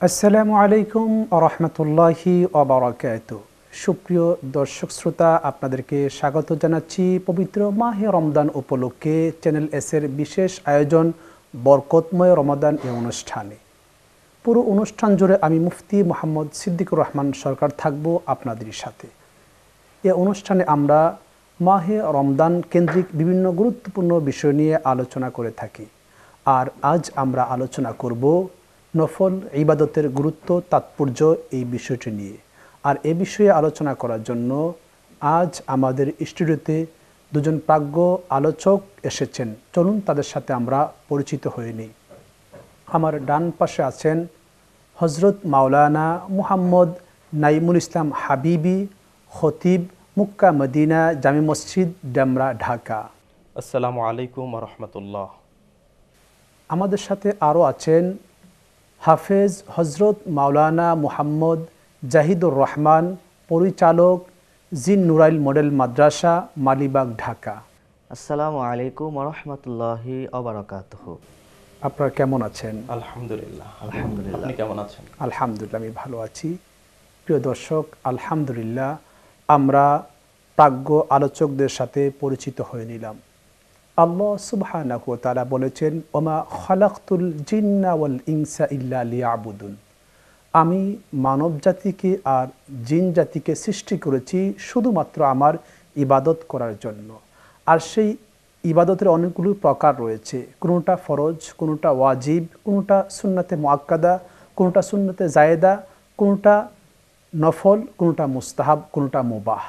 আসসালামু আলাইকুম রহমতুল্লাহি ওবারাকাতুহু। সুপ্রিয় দর্শক শ্রোতা, আপনাদেরকে স্বাগত জানাচ্ছি পবিত্র মাহে রমদান উপলক্ষে চ্যানেল এসের বিশেষ আয়োজন বরকতময় রমাদান এই অনুষ্ঠানে। পুরো অনুষ্ঠান জুড়ে আমি মুফতি মোহাম্মদ সিদ্দিকুর রহমান সরকার থাকব আপনাদের সাথে। এ অনুষ্ঠানে আমরা মাহে রমদান কেন্দ্রিক বিভিন্ন গুরুত্বপূর্ণ বিষয় নিয়ে আলোচনা করে থাকি। আর আজ আমরা আলোচনা করব নফল ইবাদতের গুরুত্ব তাৎপর্য এই বিষয়টি নিয়ে। আর এ বিষয়ে আলোচনা করার জন্য আজ আমাদের স্টুডিওতে দুজন প্রাজ্ঞ আলোচক এসেছেন। চলুন তাদের সাথে আমরা পরিচিত হয়ে নিই। আমার ডান পাশে আছেন হজরত মাওলানা মুহাম্মদ নাইমুল ইসলাম হাবিবি, খতিব, মুক্কা মদিনা জামে মসজিদ, ডেমরা, ঢাকা। আসসালামু আলাইকুম রহমতুল্লাহ। আমাদের সাথে আরও আছেন হাফেজ হজরত মাওলানা মুহাম্মদ জাহিদুর রহমান, পরিচালক, জিন নুরাইল মডেল মাদ্রাসা, মালিবাগ, ঢাকা। আসসালামু আলাইকুম রহমতুল্লাহি ওবারাকাতুহু। আপনারা কেমন আছেন? আলহামদুলিল্লাহ। আলহামদুলিল্লাহ। আপনি কেমন আছেন? আলহামদুলিল্লাহ, আমি ভালো আছি। প্রিয় দর্শক, আলহামদুলিল্লাহ আমরা প্রাজ্ঞ আলোচকদের সাথে পরিচিত হয়ে নিলাম। আল্লাহ সুবহানাহু ওয়া তাআলা বলেছেন, ওমা খালাকতুল জিন্না ওয়াল ইনসা ইল্লা লিয়াবুদুন। আমি মানব জাতিকে আর জিন জাতিকে সৃষ্টি করেছি শুধুমাত্র আমার ইবাদত করার জন্য। আর সেই ইবাদতের অনেকগুলো প্রকার রয়েছে। কোনোটা ফরজ, কোনোটা ওয়াজিব, কোনোটা সুন্নতে মুআক্কাদা, কোনোটা সুন্নতে জায়েদা, কোনোটা নফল, কোনোটা মুস্তাহাব, কোনোটা মুবাহ।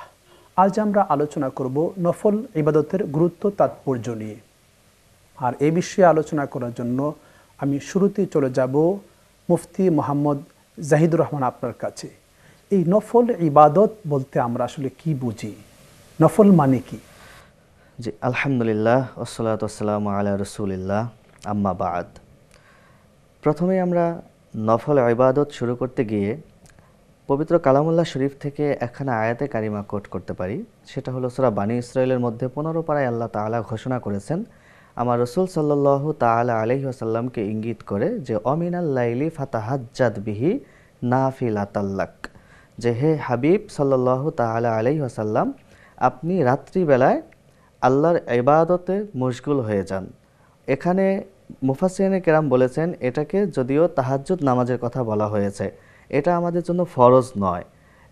আজ আমরা আলোচনা করব নফল ইবাদতের গুরুত্ব তাৎপর্য নিয়ে। আর এই বিষয়ে আলোচনা করার জন্য আমি শুরুতেই চলে যাব মুফতি মোহাম্মদ জাহিদুর রহমান আপনার কাছে। এই নফল ইবাদত বলতে আমরা আসলে কি বুঝি? নফল মানে কি? জি, আলহামদুলিল্লাহ, ওয়াসসালাতু ওয়াসসালামু আলা রাসূলিল্লাহ, আম্মা বাদ। প্রথমে আমরা নফল ইবাদত শুরু করতে গিয়ে পবিত্র কালামুল্লাহ শরীফ থেকে একখানা আয়াতে কারিমা কোট করতে পারি। সেটা হলো সূরা বানী ইসরাঈলের মধ্যে 15 পারায় আল্লাহ তাআলা ঘোষণা করেছেন আমার রাসূল সাল্লাল্লাহু তাআলা আলাইহি ওয়াসাল্লামকে ইঙ্গিত করে যে অমিনাল লাইলি ফাতাহাজ্জাদ বিহি নাফিলাতাল লাক, যে হে হাবিব সাল্লাল্লাহু তাআলা আলাইহি ওয়াসাল্লাম, আপনি রাত্রিবেলায় আল্লাহর ইবাদতে মশগুল হয়ে যান। এখানে মুফাসসিরিনে কেরাম বলেছেন এটাকে যদিও তাহাজ্জুদ নামাজের কথা বলা হয়েছে, এটা আমাদের জন্য ফরজ নয়।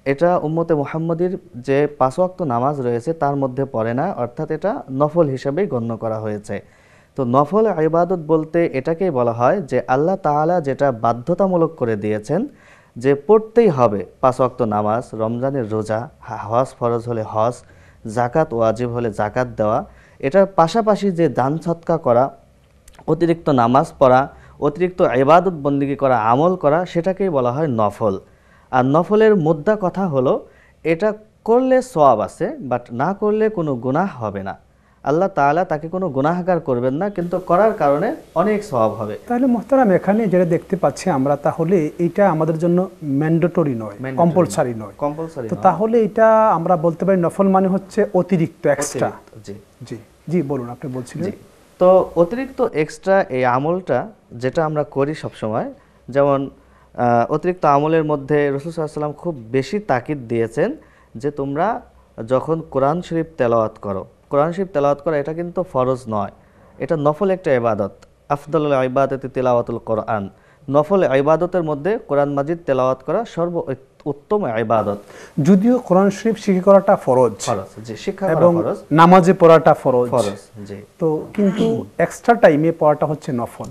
এটা উম্মতে মুহাম্মদীর যে 5 ওয়াক্ত নামাজ রয়েছে তার মধ্যে পড়ে না, অর্থাৎ এটা নফল হিসাবেই গণ্য করা হয়েছে। তো নফল ইবাদত বলতে এটাকেই বলা হয় যে আল্লাহ তাআলা যেটা বাধ্যতামূলক করে দিয়েছেন যে পড়তেই হবে, 5 ওয়াক্ত নামাজ, রমজানের রোজা, হজ ফরজ হলে হজ, জাকাত ওয়াজিব হলে জাকাত দেওয়া, এটার পাশাপাশি যে দান সদকা করা, অতিরিক্ত নামাজ পড়া, অতিরিক্ত ইবাদত বন্দেগী করা, আমল করা, সেটাকেই বলা হয় নফল। আর নফলের মুদ্রা কথা হলো এটা করলে সওয়াব আছে, বাট না করলে কোনো গুনাহ হবে না। আল্লাহ তাআলা তাকে কোনো গুনাহগার করবেন না, কিন্তু করার কারণে অনেক সওয়াব হবে। তাহলে মুহতারাম, এখানে যেটা দেখতে পাচ্ছি আমরা, তাহলে এটা আমাদের জন্য ম্যান্ডেটরি নয়, কম্পালসারি নয়। কম্পালসারি তো তাহলে এটা আমরা বলতে পারি নফল মানে হচ্ছে অতিরিক্ত, এক্সট্রা। জি জি জি, বলুন, আপনি বলছিলেন। তো অতিরিক্ত এক্সট্রা এই আমলটা যেটা আমরা করি সবসময়, যেমন অতিরিক্ত আমলের মধ্যে রাসূল সাল্লাল্লাহু আলাইহি ওয়াসাল্লাম খুব বেশি তাকিদ দিয়েছেন যে তোমরা যখন কোরআন শরীফ তেলাওয়াত করো, কোরআন শরীফ তেলাওয়াত করা এটা কিন্তু ফরজ নয়, এটা নফল একটা ইবাদত। আফদালুল ইবাদাতি তিলাওয়াতুল কোরআন, নফল ইবাদতের মধ্যে কোরআন মাজিদ তেলাওয়াত করা সর্ব উত্তম ইবাদত। যদিও কোরআন শরীফ শিক্ষা করাটা ফরজ, জি, শিক্ষা করা এবং ফরজ, নামাজে পড়াটা ফরজ, জি, তো কিন্তু এক্সট্রা টাইমে পড়াটা হচ্ছে নফল।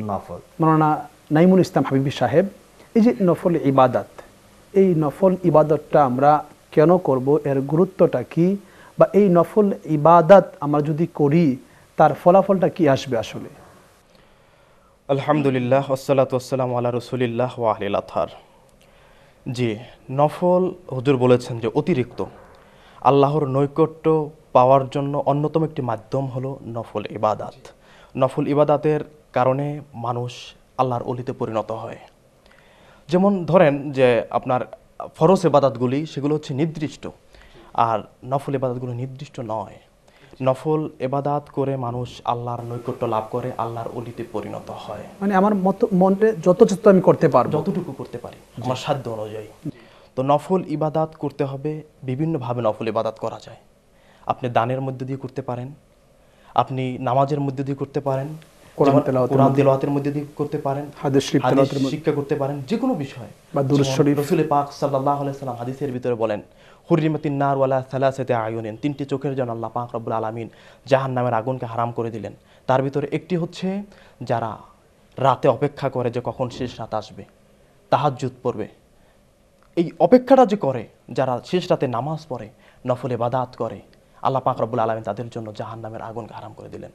মাওলানা নাইমুল ইসলাম হাবিবি সাহেব, এই যে নফল ইবাদত, এই নফল ইবাদতটা আমরা কেন করব, এর গুরুত্বটা কি, বা এই নফল ইবাদত আমরা যদি করি তার ফলাফলটা কি আসবে আসলে? আলহামদুলিল্লাহ, ওয়াসসালাতু ওয়াসসালামু আলা রাসূলিল্লাহ ওয়া আহলিল আতহার। জি, নফল হুজুর বলেছেন যে অতিরিক্ত আল্লাহর নৈকট্য পাওয়ার জন্য অন্যতম একটি মাধ্যম হলো নফল ইবাদত। নফল ইবাদতের কারণে মানুষ আল্লাহর ওলিতে পরিণত হয়। যেমন ধরেন যে আপনার ফরজ ইবাদতগুলি সেগুলো হচ্ছে নির্দিষ্ট, আর নফল ইবাদতগুলো নির্দিষ্ট নয়। নফল এবাদাত করে মানুষ আল্লাহর নৈকট্য লাভ করে, আল্লাহর অলিতে পরিণত হয়। মানে আমার মনে যতটুকু আমি করতে পারবো, যতটুকু করতে পারি আমার সাধ্য অনুযায়ী। তো নফল ইবাদাত করতে হবে, বিভিন্নভাবে নফল ইবাদাত করা যায়। আপনি দানের মধ্যে দিয়ে করতে পারেন, আপনি নামাজের মধ্যে দিয়ে করতে পারেন, কোরআন তেলাওয়াতের মধ্যে দিয়ে করতে পারেন, হাদিস শিক্ষা করতে পারেন, যে কোনো বিষয়। বা দুরূদ শরীফ, রাসূল পাক সাল্লাল্লাহু আলাইহি সাল্লাম হাদিসের ভিতরে বলেন, হুররিমাতিন নার ওয়ালা সালাসাতি আয়ুনিন, তিনটি চোখের জন্য আল্লাহ পাক রব্বুল আলামিন জাহান্নামের আগুনকে হারাম করে দিলেন। তার ভিতরে একটি হচ্ছে যারা রাতে অপেক্ষা করে যে কখন শেষ রাত আসবে, তাহাজ্জুদ পড়বে। এই অপেক্ষাটা যে করে, যারা শেষ রাতে নামাজ পড়ে, নফল ইবাদাত করে, আল্লাহ পাক রব্বুল আলামিন তাদের জন্য জাহান্নামের আগুনকে হারাম করে দিলেন।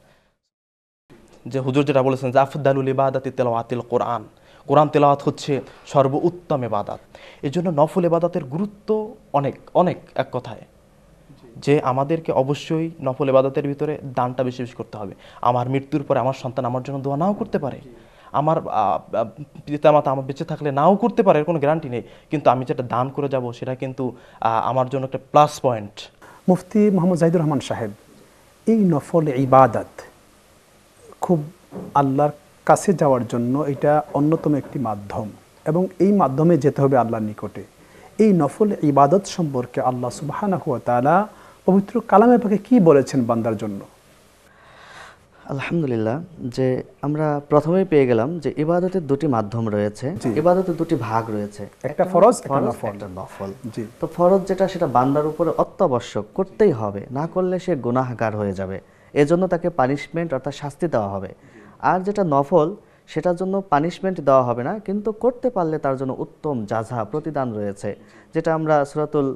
যে হুজুর যেটা বলেছেন যে আফদালুল ইবাদাতি তিলাওয়াতিল কোরআন, কোরআন তেলাওয়াত হচ্ছে সর্বোত্তম ইবাদত। এই জন্য নফল ইবাদতের গুরুত্ব অনেক অনেক, এক কথায় যে আমাদেরকে অবশ্যই নফল ইবাদতের ভিতরে দানটা বেশি বেশি করতে হবে। আমার মৃত্যুর পরে আমার সন্তান আমার জন্য দোয়া নাও করতে পারে, আমার পিতামাতা আমার বেঁচে থাকলে নাও করতে পারে, এর কোনো গ্যারান্টি নেই, কিন্তু আমি যেটা দান করে যাব সেটা কিন্তু আমার জন্য একটা প্লাস পয়েন্ট। মুফতি মোহাম্মদ জাহিদুর রহমান সাহেব, এই নফল ইবাদত খুব আল্লাহর কাছে যাওয়ার জন্য এটা অন্যতম একটি মাধ্যম, এবং এই মাধ্যমে যেতে হবে আল্লাহর নিকটে। এই নফল ইবাদত সম্পর্কে আল্লাহ সুবহানাহু ওয়া তাআলা পবিত্র কালামে পাকে কি বলেছেন বান্দার জন্য? আলহামদুলিল্লাহ, যে আমরা প্রথমেই পেয়ে গেলাম যে ইবাদতের দুটি মাধ্যম রয়েছে, ইবাদতের দুটি ভাগ রয়েছে, একটা ফরজ, একটা নফল। তো ফরজ যেটা, সেটা বান্দার উপরে অত্যাবশ্যক, করতেই হবে, না করলে সে গুনাহগার হয়ে যাবে, এজন্য তাকে পানিশমেন্ট অর্থাৎ শাস্তি দেওয়া হবে। আর যেটা নফল, সেটার জন্য পানিশমেন্ট দেওয়া হবে না, কিন্তু করতে পারলে তার জন্য উত্তম জাযা, প্রতিদান রয়েছে, যেটা আমরা সূরাতুল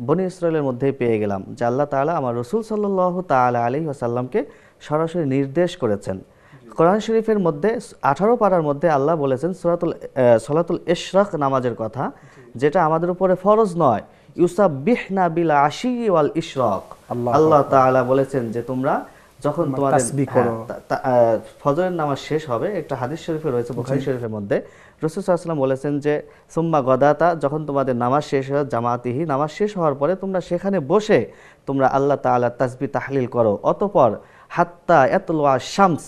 বনী ইসরাঈলের মধ্যেই পেয়ে গেলাম যে আল্লাহ তাআলা আমার রাসূল সাল্লাল্লাহু তাআলা আলাইহি ওয়াসাল্লামকে সরাসরি নির্দেশ করেছেন। কোরআন শরীফের মধ্যে 18 পারার মধ্যে আল্লাহ বলেছেন সলাতুল ইশরাক নামাজের কথা, যেটা আমাদের উপরে ফরজ নয়। ইউসাব্বিহনা বিল আশি ওয়াল ইশরাক, আল্লাহ তাআলা বলেছেন যে তোমরা যখন তোমাদের ফজরের নামাজ শেষ হবে, একটা হাদিস শরীফে রয়েছে বুখারী শরীফের মধ্যে, রাসূল সাল্লাল্লাহু আলাইহি ওয়াসাল্লাম বলেছেন যে সুম্মা গদাতা, যখন তোমাদের নামাজ শেষ হয়, জামাতিহি, নামাজ শেষ হওয়ার পরে তোমরা সেখানে বসে তোমরা আল্লাহ তাআলার তাসবিহ তাহলিল করো, অতঃপর হাত্তা ইয়াতলুআ শামস,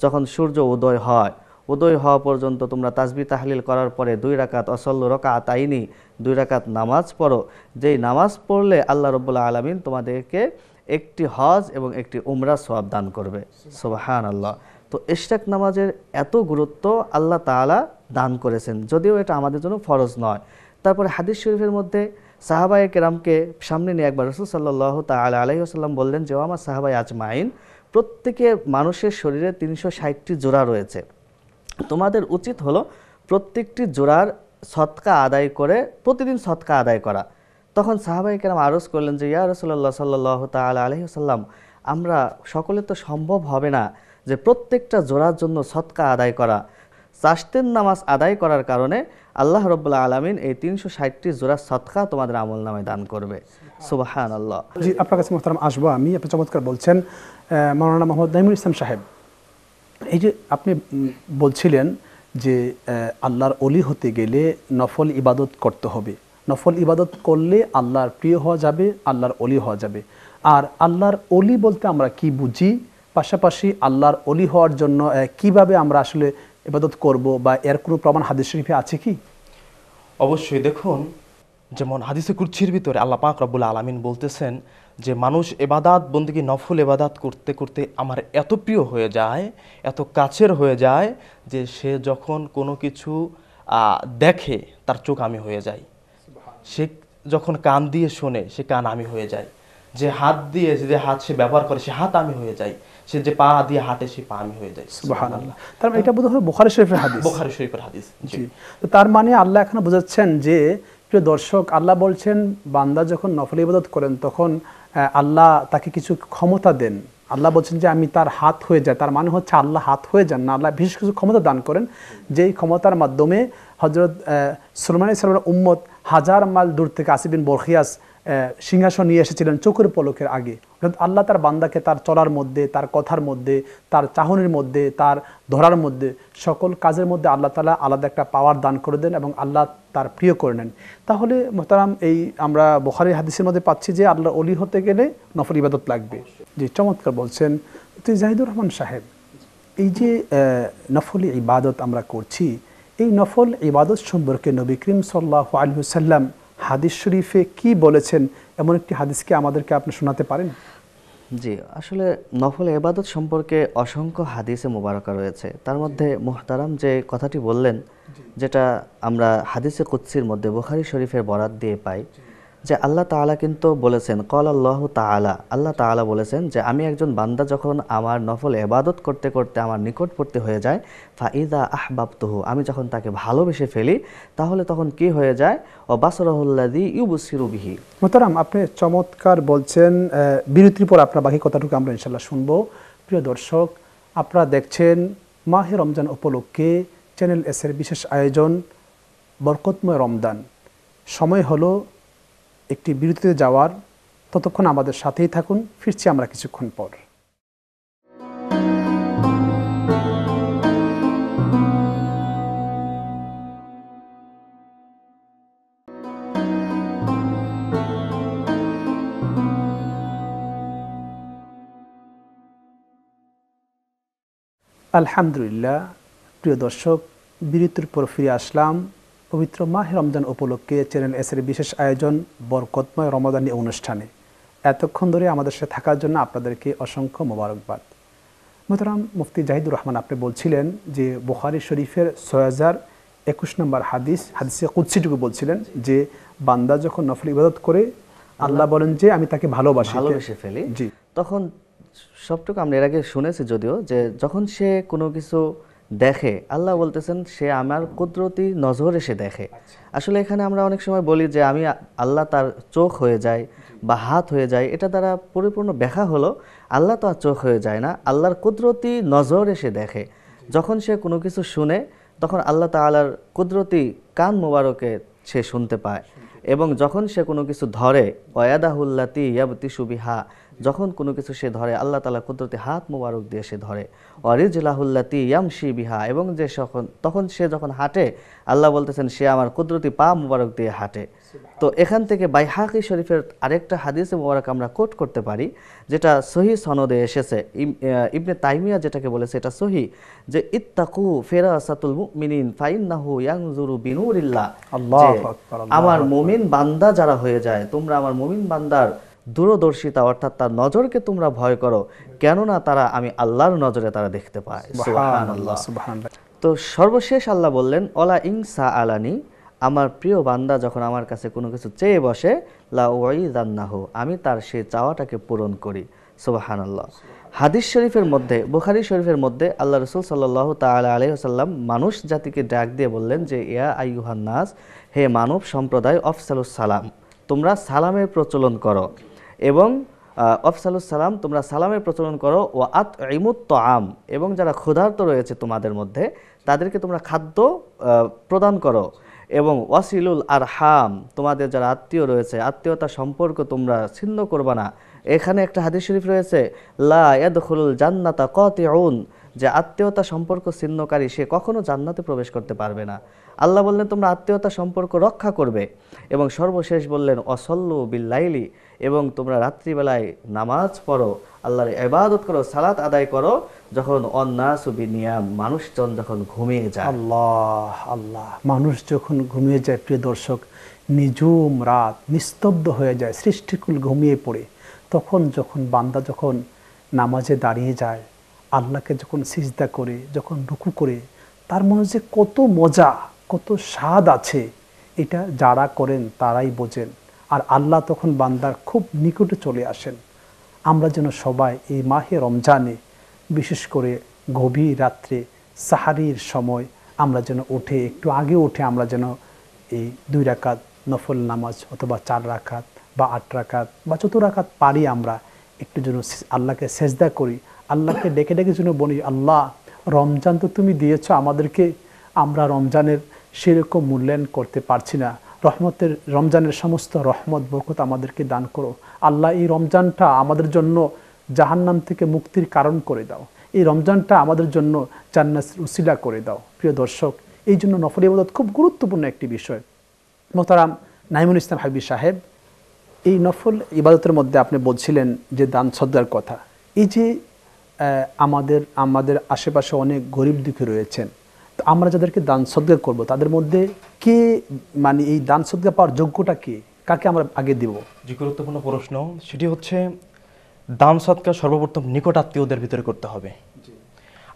যখন সূর্য উদয় হয়, উদয় হওয়া পর্যন্ত তোমরা তাসবিহ তাহলিল করার পরে 2 রাকাত অসল্লু রাকাতাইনি, 2 রাকাত নামাজ পড়ো, যেই নামাজ পড়লে আল্লাহ রাব্বুল আলামিন তোমাদেরকে একটি হজ এবং একটি উমরা সওয়াব দান করবে। সুবহানাল্লাহ। তো ইশরাক নামাজের এত গুরুত্ব আল্লাহ তাআলা দান করেছেন, যদিও এটা আমাদের জন্য ফরজ নয়। তারপরে হাদিস শরীফের মধ্যে সাহাবায়ে কেরামকে সামনে নিয়ে একবার রাসূল সাল্লাল্লাহু তাআলা আলাইহি ওয়াসাল্লাম বললেন যে আমার সাহাবায়ে আজমাইন, প্রত্যেকের মানুষের শরীরে 360টি জোড়া রয়েছে, তোমাদের উচিত হলো প্রত্যেকটি জোড়ার সদকা আদায় করে প্রতিদিন সদকা আদায় করা। তখন সাহাবায়ে কেরাম আরজ করলেন যে ইয়া রাসূলুল্লাহ সাল্লাল্লাহু তাআলা আলাইহি ওয়াসাল্লাম, আমরা সকলে তো সম্ভব হবে না যে প্রত্যেকটা জোড়ার জন্য সদকা আদায় করা। চাশতের নামাজ আদায় করার কারণে আল্লাহ রাব্বুল আলামিন এই 360টি জোড়া সদকা তোমাদের আমলনামায় দান করবে। সুবহানাল্লাহ। জি, আপনার কাছে মোহতারাম আসবো আমি। আপনি চমৎকার বলছেন মাওলানা মোহাম্মদ নাঈমুল ইসলাম সাহেব। এই যে আপনি বলছিলেন যে আল্লাহর ওলি হতে গেলে নফল ইবাদত করতে হবে, নফল ইবাদত করলে আল্লাহর প্রিয় হওয়া যাবে, আল্লাহর ওলি হওয়া যাবে। আর আল্লাহর ওলি বলতে আমরা কি বুঝি, পাশাপাশি আল্লাহর ওলি হওয়ার জন্য কিভাবে আমরা আসলে ইবাদত করব, বা এর কোনো প্রমাণ হাদিস শরীফে আছে কি? অবশ্যই। দেখুন, যেমন হাদিসে কুরসির ভিতরে আল্লাহ পাক রব্বুল আলামিন বলতেছেন যে মানুষ ইবাদত বন্দেগী নফল ইবাদত করতে করতে আমার এত প্রিয় হয়ে যায়, এত কাছের হয়ে যায় যে সে যখন কোনো কিছু দেখে তার চোখ আমি হয়ে যাই, সে যখন কান দিয়ে শোনে সে কান আমি হয়ে যায়, যে হাত দিয়ে যে হাত সে ব্যবহার করে সে হাত আমি হয়ে যাই, সে যে পা দিয়ে হাঁটে সে পা আমি হয়ে যায়। সুবহানাল্লাহ। তার মানে এটা বোধহয় বুখারী শরীফের হাদিস। বুখারী শরীফের হাদিস। জি। তো তার মানে আল্লাহ এখানে বোঝাচ্ছেন যে, প্রিয় দর্শক, আল্লাহ বলছেন বান্দা যখন নফল ইবাদত করেন তখন আল্লাহ তাকে কিছু ক্ষমতা দেন। আল্লাহ বলছেন যে আমি তার হাত হয়ে যায়, তার মানে হচ্ছে আল্লাহ হাত হয়ে যান না, আল্লাহ বিশেষ কিছু ক্ষমতা দান করেন, যেই ক্ষমতার মাধ্যমে হযরত সুলাইমান আলাইহিস সালামের উম্মত 1000 মাইল দূর থেকে আসিফ বিন বরখিয়াস সিংহাসন নিয়ে এসেছিলেন চোখের পলকের আগে। অর্থাৎ আল্লাহ তার বান্দাকে তার চলার মধ্যে, তার কথার মধ্যে, তার চাহনির মধ্যে, তার ধরার মধ্যে, সকল কাজের মধ্যে আল্লাহ তাআলা আলাদা একটা পাওয়ার দান করে দেন এবং আল্লাহ তার প্রিয় করে নেন। তাহলে মোহতারাম, এই আমরা বুখারী হাদিসের মধ্যে পাচ্ছি যে আল্লাহ ওলি হতে গেলে নফল ইবাদত লাগবে। যে চমৎকার বলছেন। তুই জাহিদুর রহমান সাহেব, এই যে নফল ইবাদত আমরা করছি, এই নফল ইবাদত সম্পর্কে নবী করিম সাল্লাল্লাহু আলাইহি ওয়াসাল্লাম হাদিস শরীফে কি বলেছেন, এমন একটি হাদিসকে আমাদেরকে আপনি শোনাতে পারেন? জি, আসলে নফল ইবাদত সম্পর্কে অসংখ্য হাদিসে মুবারাকা রয়েছে। তার মধ্যে মুহতারাম যে কথাটি বললেন, যেটা আমরা হাদিসে কুদসির মধ্যে বুখারী শরীফের বরাত দিয়ে পাই, যে আল্লাহ তাআলা কিন্তু বলেছেন, ক্বালাল্লাহু তাআলা, আল্লাহ তাআলা বলেছেন যে আমি একজন বান্দা যখন আমার নফল ইবাদত করতে করতে আমার নিকটবর্তী হয়ে যায়, ফাইদা আহবাবতুহু, আমি যখন তাকে ভালোবেসে ফেলি, তাহলে তখন কি হয়ে যায়, ও বাসরাহুল্লাযী ইউবসিরু বিহি। মোহতারাম, আপনি চমৎকার বলছেন। বিরতির পর আপনার বাকি কথাটুকু আমরা ইনশাআল্লাহ শুনবো। প্রিয় দর্শক, আপনারা দেখছেন মাহে রমজান উপলক্ষে চ্যানেল এসের বিশেষ আয়োজন বরকতময় রমদান। সময় হলো একটি বিরতিতে যাওয়ার, ততক্ষণ আমাদের সাথেই থাকুন, ফিরছি আমরা কিছুক্ষণ পর। আলহামদুলিল্লাহ, প্রিয় দর্শক, বিরতির পর ফিরে আসলাম পবিত্র মাহে রমজান উপলক্ষে চ্যানেল এসের বিশেষ আয়োজন বরকতময় রমাদানী অনুষ্ঠানে। এতক্ষণ ধরে আমাদের সাথে থাকার জন্য আপনাদেরকে অসংখ্য মোবারকবাদ। মোহতারাম মুফতি জাহিদুর রহমান, আপনি বলছিলেন যে বুখারী শরীফের 6021 নম্বর হাদিসে কুদসিটুকু বলছিলেন যে বান্দা যখন নফল ইবাদত করে আল্লাহ বলেন যে আমি তাকে ভালোবেসে ফেলি, জি, তখন সবটুকু আমরা এর আগে শুনেছি যদিও, যে যখন সে কোনো কিছু দেখে, আল্লাহ বলতেছেন সে আমার কুদরতি নজরে সে দেখে। আসলে এখানে আমরা অনেক সময় বলি যে আমি আল্লাহ তার চোখ হয়ে যায় বা হাত হয়ে যায়, এটা দ্বারা পরিপূর্ণ ব্যাখ্যা হলো আল্লাহ তো আর চোখ হয়ে যায় না, আল্লাহর কুদরতি নজরে সে দেখে। যখন সে কোনো কিছু শুনে, তখন আল্লাহ তাআলার কুদরতি কান মোবারকে সে শুনতে পায়। এবং যখন সে কোনো কিছু ধরে, ওয়াদাহুল্লাতি ইয়াবতিশু বিহা, যখন কোনো কিছু সে ধরে, আল্লাহ তাআলা কুদরতি হাত মোবারক দিয়ে সে ধরে। ওয়ারিজলাহুল্লাতি ইয়ামশি বিহা, এবং যে তখন সে যখন হাঁটে, আল্লাহ বলতেছেন সে আমার কুদরতি পা মোবারক দিয়ে হাঁটে। তো এখান থেকে বাইহাকি শরীফের আরেকটা হাদিসে মোবারক আমরা কোট করতে পারি, যেটা সহি সনদে এসেছে। ইবনে তাইমিয়া যেটাকে বলেছে এটা সহি, যে ইত্তাকু ফিরাসাতুল মুমিনিন ফাইন্নাহু ইয়ানজুরু বিনুরিল্লাহ, আমার মুমিন বান্দা যারা হয়ে যায়, তোমরা আমার মুমিন বান্দার দূরদর্শিতা অর্থাৎ তার নজরকে তোমরা ভয় করো, কেননা তারা আমি আল্লাহর নজরে তারা দেখতে পায়। সুবহানাল্লাহ। তো সর্বশেষ আল্লাহ বললেন, ওলা ইনসা আলানি, আমার প্রিয় বান্দা যখন আমার কাছে কোনো কিছু চেয়ে বসে, লা উইদান্নাহু, আমি তার সেই চাওয়াটাকে পূরণ করি। সুবহানাল্লাহ। হাদিস শরীফের মধ্যে, বুখারী শরীফের মধ্যে আল্লাহ রাসূল সাল্লাল্লাহু তাআলা আলাইহি ওয়াসাল্লাম মানুষ জাতিকে ডাক দিয়ে বললেন যে ইয়া আইয়ুহান নাস, হে মানব সম্প্রদায়, আফসালুস সালাম, তোমরা সালামের প্রচলন করো, এবং আফসালুস সালাম, তোমরা সালামের প্রচলন করো, ওয়া আতইমুত তাআম, এবং যারা ক্ষুধার্ত রয়েছে তোমাদের মধ্যে তাদেরকে তোমরা খাদ্য প্রদান করো, এবং ওয়াসিলুল আরহাম, তোমাদের যারা আত্মীয় রয়েছে আত্মীয়তা সম্পর্ক তোমরা ছিন্ন করবা না। এখানে একটা হাদিস শরীফ রয়েছে, লা ইয়াদখুলুল জান্নাতা কাতিউন, যে আত্মীয়তা সম্পর্ক ছিন্নকারী সে কখনো জান্নাতে প্রবেশ করতে পারবে না। আল্লাহ বললেন তোমরা আত্মীয়তা সম্পর্ক রক্ষা করবে, এবং সর্বশেষ বললেন ওয়াসাল্লু বিল্লাইলি, এবং তোমরা রাত্রিবেলায় নামাজ পড়ো, আল্লাহর ইবাদত করো, সালাত আদায় করো, যখন অন্নাসু বিনিয়াম, মানুষজন যখন ঘুমিয়ে যায়। আল্লাহ আল্লাহ, মানুষ যখন ঘুমিয়ে যায়, প্রিয় দর্শক, নিঝুম রাত, নিস্তব্ধ হয়ে যায়, সৃষ্টিকুল ঘুমিয়ে পড়ে, তখন যখন বান্দা যখন নামাজে দাঁড়িয়ে যায়, আল্লাহকে যখন সিজদা করে, যখন রুকু করে, তার মনে যে কত মজা, কত স্বাদ আছে, এটা যারা করেন তারাই বোঝেন। আর আল্লাহ তখন বান্দার খুব নিকটে চলে আসেন। আমরা যেন সবাই এই মাহে রমজানে, বিশেষ করে গভীর রাত্রে সাহারির সময় আমরা যেন একটু আগে উঠে আমরা যেন এই 2 রাকাত নফল নামাজ, অথবা 4 রাকাত বা 8 রাকাত বা যত রাকাত পারি আমরা একটু যেন আল্লাহকে সেজদা করি, আল্লাহকে ডেকে ডেকে যেন বলি, আল্লাহ রমজান তো তুমি দিয়েছো আমাদেরকে, আমরা রমজানের সেরকম মূল্যায়ন করতে পারছি না, রহমতের রমজানের সমস্ত রহমত বরকত আমাদেরকে দান করো। আল্লাহ এই রমজানটা আমাদের জন্য জাহান্নাম থেকে মুক্তির কারণ করে দাও, এই রমজানটা আমাদের জন্য জান্নাতের উসিলা করে দাও। প্রিয় দর্শক, এই জন্য নফল ইবাদত খুব গুরুত্বপূর্ণ একটি বিষয়। মোহতারাম নাইমুল ইসলাম হাবিব সাহেব, এই নফল ইবাদতের মধ্যে আপনি বলছিলেন যে দান সদকার কথা। এই যে আমাদের আশেপাশে অনেক গরিব দুঃখী রয়েছেন, তো আমরা যাদেরকে দান সদকা করব তাদের মধ্যে কে মানে এই দান সদকা পাওয়ার যোগ্যটা কে, কাকে আমরা আগে দিব? যে গুরুত্বপূর্ণ প্রশ্ন, সেটি হচ্ছে দান সদকা সর্বপ্রথম নিকট আত্মীয়দের ভিতরে করতে হবে।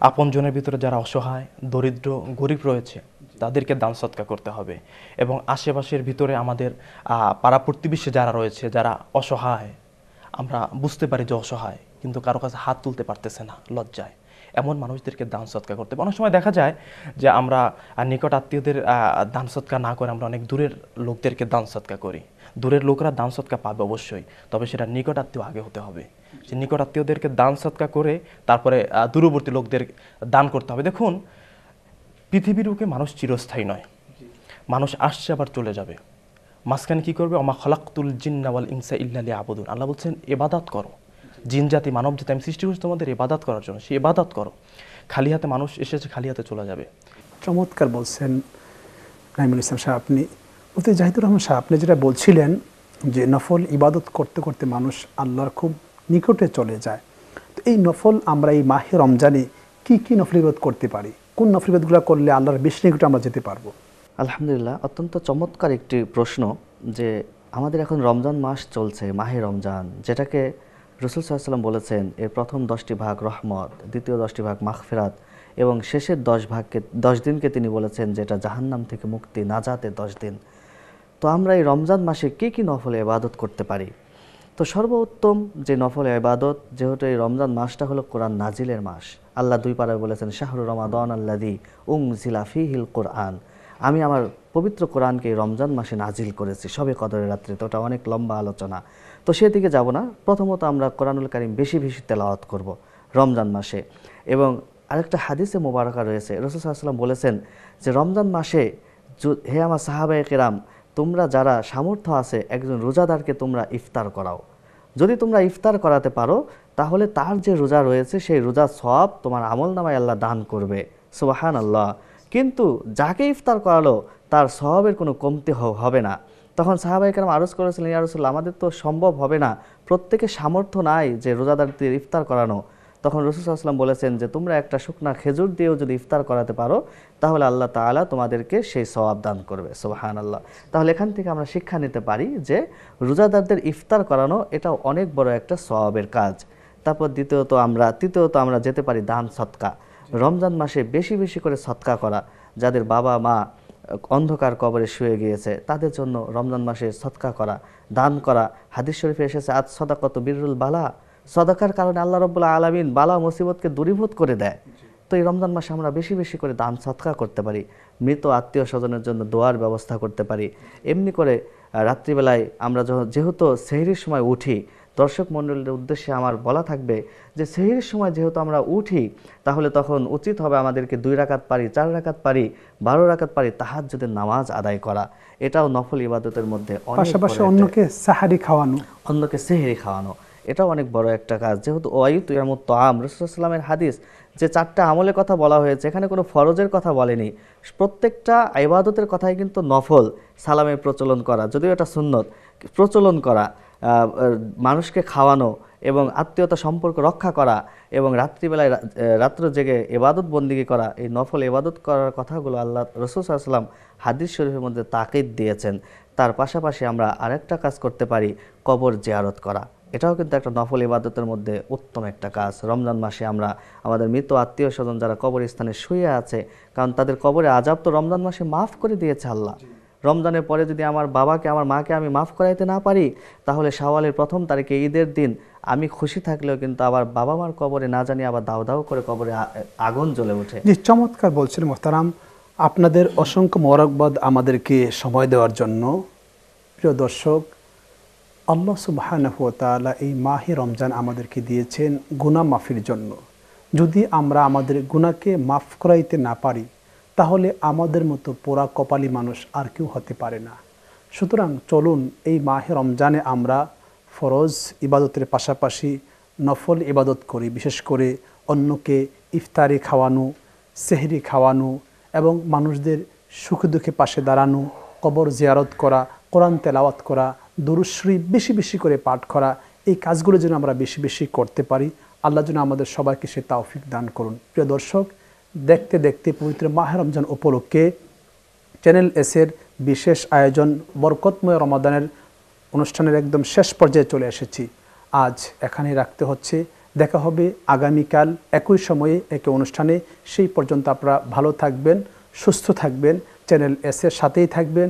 আপনজনের ভিতরে যারা অসহায়, দরিদ্র, গরিব রয়েছে তাদেরকে দান সদকা করতে হবে। এবং আশেপাশের ভিতরে আমাদের পাড়া প্রতিবেশী যারা রয়েছে, যারা অসহায়, আমরা বুঝতে পারি যে অসহায়, কিন্তু কারো কাছে হাত তুলতে পারতেছে না লজ্জায়, এমন মানুষদেরকে দান সদকা করতে হবে। অনেক সময় দেখা যায় যে আমরা নিকট আত্মীয়দের দান সদকা না করে আমরা অনেক দূরের লোকদেরকে দান সদকা করি। দূরের লোকরা দান সদকা পাবে অবশ্যই, তবে সেটা নিকট আত্মীয় আগে হতে হবে। যে নিকট আত্মীয়দেরকে দান সদকা করে তারপরে দূরবর্তী লোকদের দান করতে হবে। দেখুন, পৃথিবীর বুকে মানুষ চিরস্থায়ী নয়, মানুষ আসছে আবার চলে যাবে। মাঝখানে কী করবে? ওমা খলাকতুল জিন্না ওয়াল ইনসা ইল্লা লিয়াবুদুন। আল্লাহ বলছেন ইবাদত করো, জিন জাতি মানব জাতি আমি সৃষ্টি করছি তোমাদের ইবাদত করার জন্য, সেই ইবাদত করো। খালি হাতে মানুষ এসেছে, খালি হাতে চলে যাবে। চমৎকার বলছেন নাইমুল ইসলাম সাহেব। আপনি মুফতি জাহিদুর রহমান সাহেব, আপনি যেটা বলছিলেন যে নফল ইবাদত করতে করতে মানুষ আল্লাহর খুব নিকটে চলে যায়, তো এই নফল আমরা এই মাহে রমজানে কি কি নফল ইবাদত করতে পারি? কোন নফল ইবাদতগুলো করলে আল্লাহর বেশি নিকটে আমরা যেতে পারবো? আলহামদুলিল্লাহ, অত্যন্ত চমৎকার একটি প্রশ্ন। যে আমাদের এখন রমজান মাস চলছে, মাহে রমজান, যেটাকে রাসূল সাল্লাল্লাহু আলাইহি ওয়াসাল্লাম বলেছেন এর প্রথম 10টি ভাগ রহমত, দ্বিতীয় 10টি ভাগ মাগফিরাত এবং শেষের 10 দিনকে তিনি বলেছেন যেটা জাহান্নাম থেকে মুক্তি, নাজাতের 10 দিন। তো আমরা এই রমজান মাসে কী কী নফল ইবাদত করতে পারি? তো সর্বোত্তম যে নফল ইবাদত, যেহেতু এই রমজান মাসটা হলো কোরআন নাজিলের মাস, আল্লাহ 2 পারায় বলেছেন শাহরু রমাদান আল্লাযী উনজিলা ফীহিল কোরআন, আমি আমার পবিত্র কোরআনকে রমজান মাসে নাজিল করেছি শবে কদরের রাত্রে। তো ওটা অনেক লম্বা আলোচনা, তো সেদিকে যাব না। প্রথমত আমরা কোরআনুল কারীম বেশি বেশি তেলাওয়াত করব রমজান মাসে। এবং আরেকটা হাদিসে মোবারকা রয়েছে, রাসূল সাল্লাল্লাহু আলাইহি ওয়াসাল্লাম বলেছেন যে রমজান মাসে হে আমার সাহাবায়ে কেরাম, তোমরা যারা সামর্থ্য আছে একজন রোজাদারকে তোমরা ইফতার করাও। যদি তোমরা ইফতার করাতে পারো তাহলে তার যে রোজা রয়েছে সেই রোজার সওয়াব তোমার আমলনামায় আল্লাহ দান করবে। সুবহানাল্লাহ। কিন্তু যাকে ইফতার করালো তার সওয়াবের কোনো কমতি হবে না। তখন সাহাবায়ে কেরাম আরজ করেছিলেন, ইয়া রাসূলুল্লাহ, আমাদের তো সম্ভব হবে না, প্রত্যেকের সামর্থ্য নাই যে রোজাদারদের ইফতার করানো। তখন রাসূল সাল্লাল্লাহু আলাইহি ওয়াসাল্লাম বলেছেন যে তোমরা একটা শুকনা খেজুর দিয়েও যদি ইফতার করাতে পারো তাহলে আল্লাহ তাআলা তোমাদেরকে সেই সওয়াব দান করবে। সুবহানাল্লাহ। তাহলে এখান থেকে আমরা শিক্ষা নিতে পারি যে রোজাদারদের ইফতার করানো এটাও অনেক বড় একটা সওয়াবের কাজ। তারপর তৃতীয়ত আমরা যেতে পারি দান সদকা। রমজান মাসে বেশি বেশি করে সদকা করা। যাদের বাবা মা অন্ধকার কবরে শুয়ে গিয়েছে তাদের জন্য রমজান মাসে সদকা করা, দান করা। হাদিস শরীফে এসেছে আজ সাদাকাতু বিররুল বালা, সদকার কারণে আল্লাহ রাব্বুল আলামিন বালা মুসিবতকে দূরীভূত করে দেয়। তো এই রমজান মাসে আমরা বেশি বেশি করে দান সদকা করতে পারি, মৃত আত্মীয় স্বজনের জন্য দোয়ার ব্যবস্থা করতে পারি। এমনি করে রাত্রিবেলায় আমরা যেহেতু সেহরির সময় উঠি, দর্শক মণ্ডলীর উদ্দেশ্যে আমার বলা থাকবে যে সেহরির সময় যেহেতু আমরা উঠি তাহলে তখন উচিত হবে আমাদেরকে 2 রাকাত পারি, 4 রাকাত পারি, 12 রাকাত পারি তাহাজ্জুদের নামাজ আদায় করা। এটাও নফল ইবাদতের মধ্যে। পাশাপাশি অন্যকে সাহারি খাওয়ানো, অন্যকে সেহরি খাওয়ানো, এটাও অনেক বড় একটা কাজ। যেহেতু ওয়াইতু ইয়ামুত তাআম, রাসূল সাল্লাল্লাহু আলাইহি ওয়াসাল্লামের হাদিস যে 4টা আমলের কথা বলা হয়েছে, এখানে কোনো ফরজের কথা বলেনি। প্রত্যেকটা ইবাদতের কথাই কিন্তু নফল। সালামের প্রচলন করা, যদিও এটা সুন্নত, প্রচলন করা, মানুষকে খাওয়ানো এবং আত্মীয়তা সম্পর্ক রক্ষা করা এবং রাত্রিবেলায় রাত্র জেগে ইবাদত বন্দিগি করা, এই নফল ইবাদত করার কথাগুলো আল্লাহ রাসূল সাল্লাল্লাহু আলাইহি ওয়াসাল্লাম হাদিস শরীফের মধ্যে তাকিদ দিয়েছেন। তার পাশাপাশি আমরা আরেকটা কাজ করতে পারি, কবর জিয়ারত করা। এটাও কিন্তু একটা নফল ইবাদতের মধ্যে উত্তম একটা কাজ। রমজান মাসে আমরা আমাদের মৃত আত্মীয় স্বজন যারা কবরস্থানে শুয়ে আছে, কারণ তাদের কবরে আযাব তো রমজান মাসে মাফ করে দিয়েছে আল্লাহ। রমজানের পরে যদি আমার বাবাকে আমার মাকে আমি মাফ করাইতে না পারি তাহলে শাওয়ালের 1ম তারিখে ঈদের দিন আমি খুশি থাকলেও কিন্তু আবার বাবা মার কবরে না জানি আবার দাও দাও করে কবরে আগুন জ্বলে ওঠে। জি, চমৎকার বলছেন মোহতারাম। আপনাদের অসংখ্য মোবারকবাদ আমাদেরকে সময় দেওয়ার জন্য। প্রিয় দর্শক, আল্লাহ সুবহানাহু ওয়া তাআলা এই মাহে রমজান আমাদেরকে দিয়েছেন গুনাহ মাফির জন্য। যদি আমরা আমাদের গুনাহকে মাফ করাইতে না পারি তাহলে আমাদের মতো পোড়া কপালি মানুষ আর কেউ হতে পারে না। সুতরাং চলুন এই মাহে রমজানে আমরা ফরজ ইবাদতের পাশাপাশি নফল ইবাদত করি। বিশেষ করে অন্যকে ইফতারি খাওয়ানো, সেহরি খাওয়ানো এবং মানুষদের সুখে দুঃখে পাশে দাঁড়ানো, কবর জিয়ারত করা, কোরআন তেলাওয়াত করা, দুরূদ শরীফ বেশি বেশি করে পাঠ করা, এই কাজগুলো যেন আমরা বেশি বেশি করতে পারি। আল্লাহ যেন আমাদের সবাইকে সে তৌফিক দান করুন। প্রিয় দর্শক, দেখতে দেখতে পবিত্র মাহে রমজান উপলক্ষে চ্যানেল এসের বিশেষ আয়োজন বরকতময় রমাদানের অনুষ্ঠানের একদম শেষ পর্যায়ে চলে এসেছি। আজ এখানেই রাখতে হচ্ছে। দেখা হবে আগামীকাল একই সময়ে একই অনুষ্ঠানে। সেই পর্যন্ত আপনারা ভালো থাকবেন, সুস্থ থাকবেন, চ্যানেল এসের সাথেই থাকবেন।